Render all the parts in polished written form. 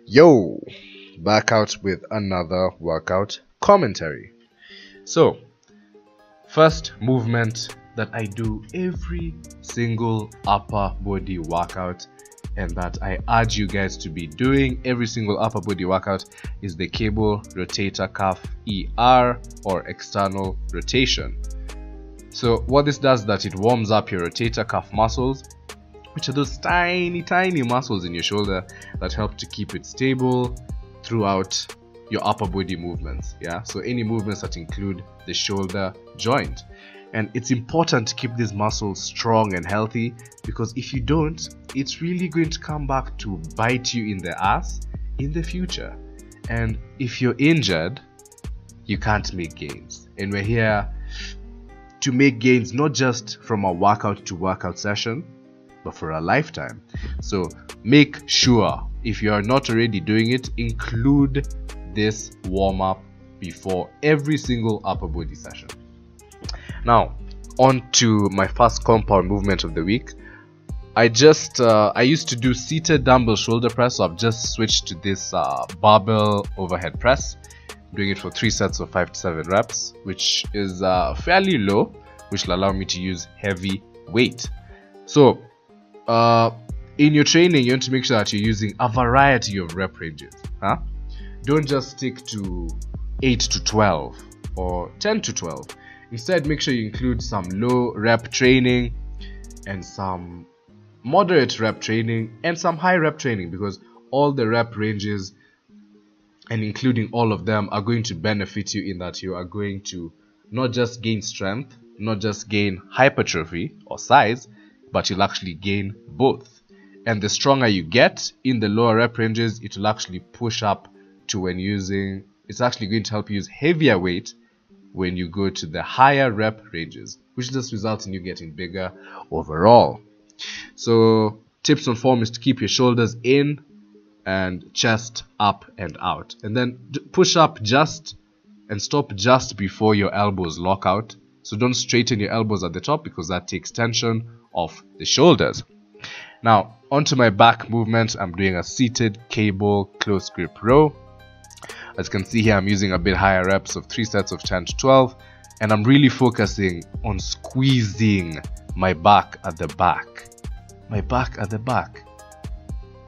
Yo, back out with another workout commentary. So, first movement that I do every single upper body workout and that I urge you guys to be doing every single upper body workout is the cable rotator cuff ER or external rotation. So what this does is that it warms up your rotator cuff muscles, which are those tiny muscles in your shoulder that help to keep it stable throughout your upper body movements. So any movements that include the shoulder joint, and it's important to keep these muscles strong and healthy, because if you don't, it's really going to come back to bite you in the ass in the future. And if you're injured, you can't make gains, and we're here to make gains not just from a workout to workout session, but for a lifetime. So make sure, if you are not already doing it, include this warm-up before every single upper body session. Now on to my first compound movement of the week. I used to do seated dumbbell shoulder press, so I've just switched to this barbell overhead press. I'm doing it for 3 sets of 5 to 7 reps, which is fairly low, which will allow me to use heavy weight. So in your training, you want to make sure that you're using a variety of rep ranges. Don't just stick to 8 to 12 or 10 to 12. Instead, make sure you include some low rep training and some moderate rep training and some high rep training, because all the rep ranges and including all of them are going to benefit you in that you are going to not just gain strength, not just gain hypertrophy or size, but you'll actually gain both. And the stronger you get in the lower rep ranges, it will actually push up to it's actually going to help you use heavier weight when you go to the higher rep ranges, which just results in you getting bigger overall. So tips on form is to keep your shoulders in and chest up and out, and then push up just and stop just before your elbows lock out. So don't straighten your elbows at the top, because that takes tension off the shoulders. Now onto my back movement. I'm doing a seated cable close grip row. As you can see here, I'm using a bit higher reps of 3 sets of 10 to 12, and I'm really focusing on squeezing my back at the back. My back at the back.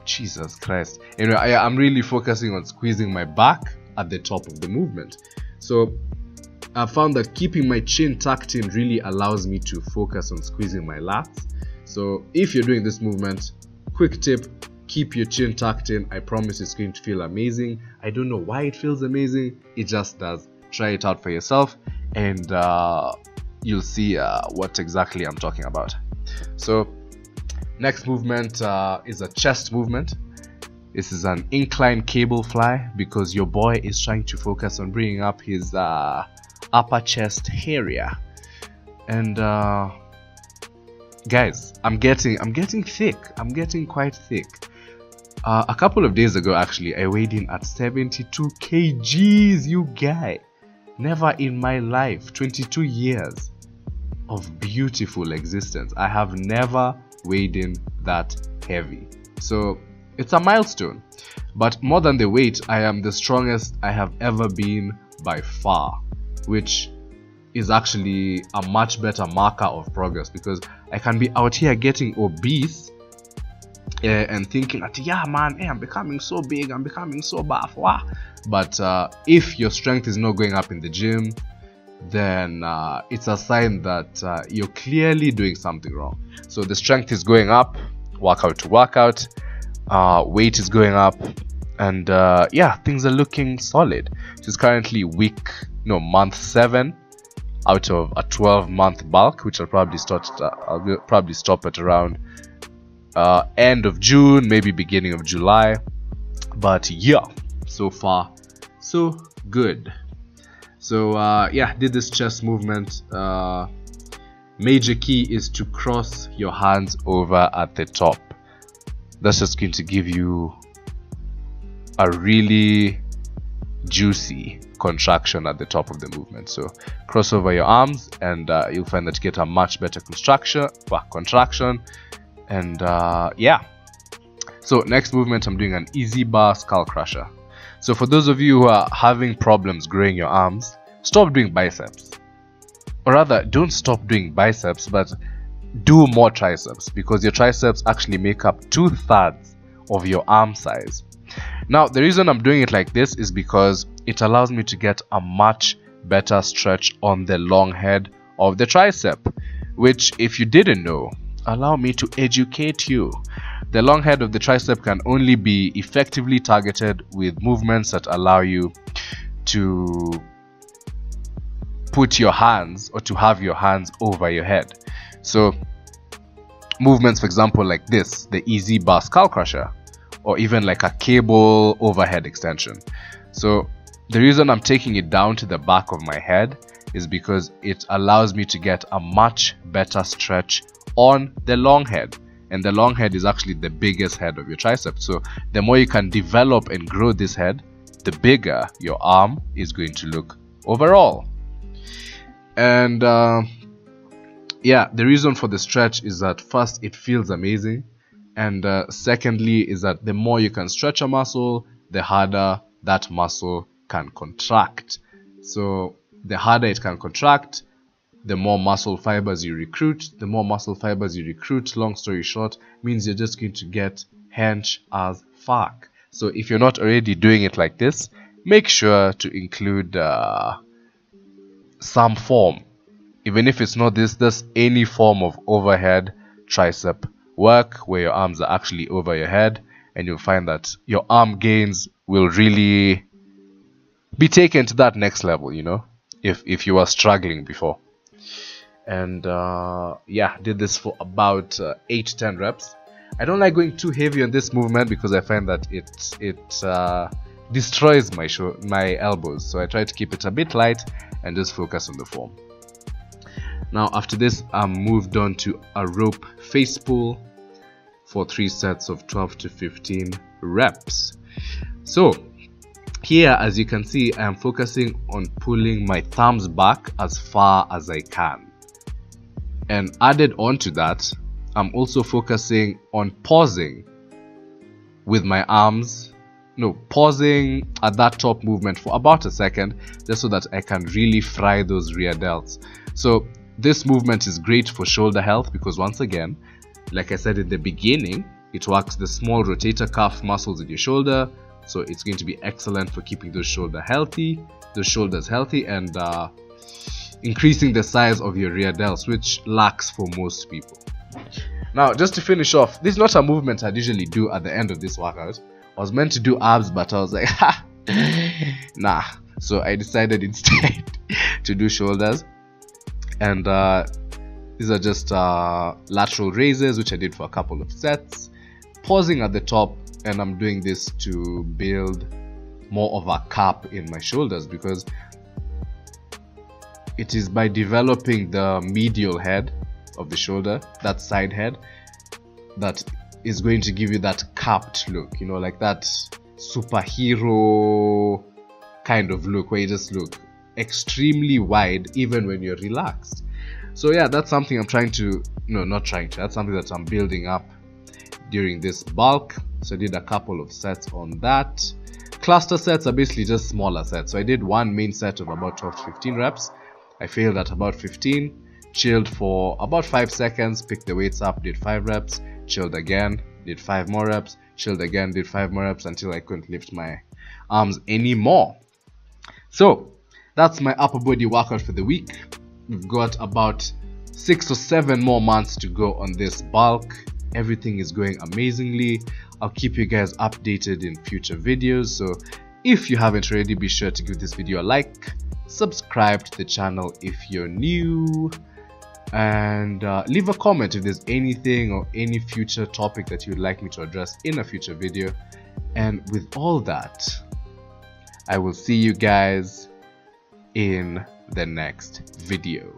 Jesus Christ. Anyway, I'm really focusing on squeezing my back at the top of the movement. So I found that keeping my chin tucked in really allows me to focus on squeezing my lats. So if you're doing this movement, quick tip, keep your chin tucked in. I promise it's going to feel amazing. I don't know why it feels amazing, it just does. Try it out for yourself, and you'll see what exactly I'm talking about. So next movement is a chest movement. This is an incline cable fly, because your boy is trying to focus on bringing up his upper chest area. And guys, I'm getting thick. I'm getting quite thick. A couple of days ago, actually, I weighed in at 72 kgs, you guy. Never in my life, 22 years of beautiful existence, I have never weighed in that heavy. So it's a milestone. But more than the weight, I am the strongest I have ever been by far, which is actually a much better marker of progress, because I can be out here getting obese and thinking that, yeah man, I'm becoming so big, I'm becoming so buff, wow. But if your strength is not going up in the gym, then it's a sign that you're clearly doing something wrong. So the strength is going up workout to workout, weight is going up, and things are looking solid. It's currently month 7 out of a 12-month bulk, which I'll probably stop at around end of June, maybe beginning of July. But yeah, so far so good. So did this chest movement. Major key is to cross your hands over at the top. That's just going to give you a really juicy contraction at the top of the movement. So cross over your arms, and you'll find that you get a much better contraction. And So next movement, I'm doing an easy bar skull crusher. So for those of you who are having problems growing your arms, stop doing biceps. Or rather, don't stop doing biceps, but do more triceps, because your triceps actually make up 2/3 of your arm size. Now, the reason I'm doing it like this is because it allows me to get a much better stretch on the long head of the tricep, which, if you didn't know, allow me to educate you. The long head of the tricep can only be effectively targeted with movements that allow you to put your hands, or to have your hands over your head. So movements, for example, like this, the easy bar skull crusher, or even like a cable overhead extension. So the reason I'm taking it down to the back of my head is because it allows me to get a much better stretch on the long head, and the long head is actually the biggest head of your tricep. So the more you can develop and grow this head, the bigger your arm is going to look overall. And yeah, the reason for the stretch is that first, it feels amazing, and secondly is that the more you can stretch a muscle, the harder that muscle can contract. So the harder it can contract, the more muscle fibers you recruit. The more muscle fibers you recruit, long story short, means you're just going to get hench as fuck. So if you're not already doing it like this, make sure to include some form, even if it's not this any form of overhead tricep work where your arms are actually over your head, and you'll find that your arm gains will really be taken to that next level, you know, if you were struggling before. And yeah, did this for about 8 to 10 reps. I don't like going too heavy on this movement because I find that it destroys my elbows, so I try to keep it a bit light and just focus on the form. Now after this, I'm moved on to a rope face pull for 3 sets of 12 to 15 reps. So here, as you can see, I am focusing on pulling my thumbs back as far as I can, and added on to that, I'm also focusing on pausing with my arms, pausing at that top movement for about a second, just so that I can really fry those rear delts. So this movement is great for shoulder health because, once again, like I said in the beginning, it works the small rotator cuff muscles in your shoulder, so it's going to be excellent for keeping those shoulders healthy, and increasing the size of your rear delts, which lacks for most people. Now, just to finish off, this is not a movement I'd usually do at the end of this workout. I was meant to do abs, but I was like, nah. So I decided instead to do shoulders, and these are just lateral raises, which I did for a couple of sets, pausing at the top, and I'm doing this to build more of a cap in my shoulders, because it is by developing the medial head of the shoulder, that side head, that is going to give you that capped look, like that superhero kind of look, where you just look extremely wide even when you're relaxed. So yeah, that's something I'm that's something that I'm building up during this bulk. So I did a couple of sets on that. Cluster sets are basically just smaller sets. So I did one main set of about 12 to 15 reps. I failed at about 15, chilled for about 5 seconds, picked the weights up, did 5 reps, chilled again, did 5 more reps, chilled again, did 5 more reps, until I couldn't lift my arms anymore. So that's my upper body workout for the week. We've got about 6 or 7 more months to go on this bulk. Everything is going amazingly. I'll keep you guys updated in future videos, so if you haven't already, be sure to give this video a like, subscribe to the channel if you're new, and leave a comment if there's anything or any future topic that you'd like me to address in a future video. And with all that, I will see you guys in the next video.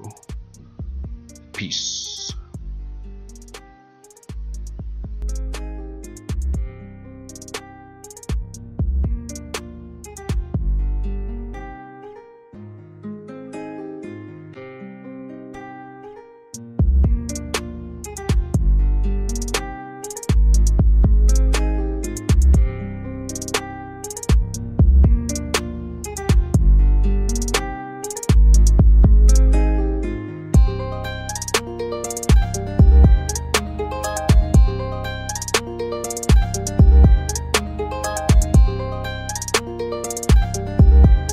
Peace.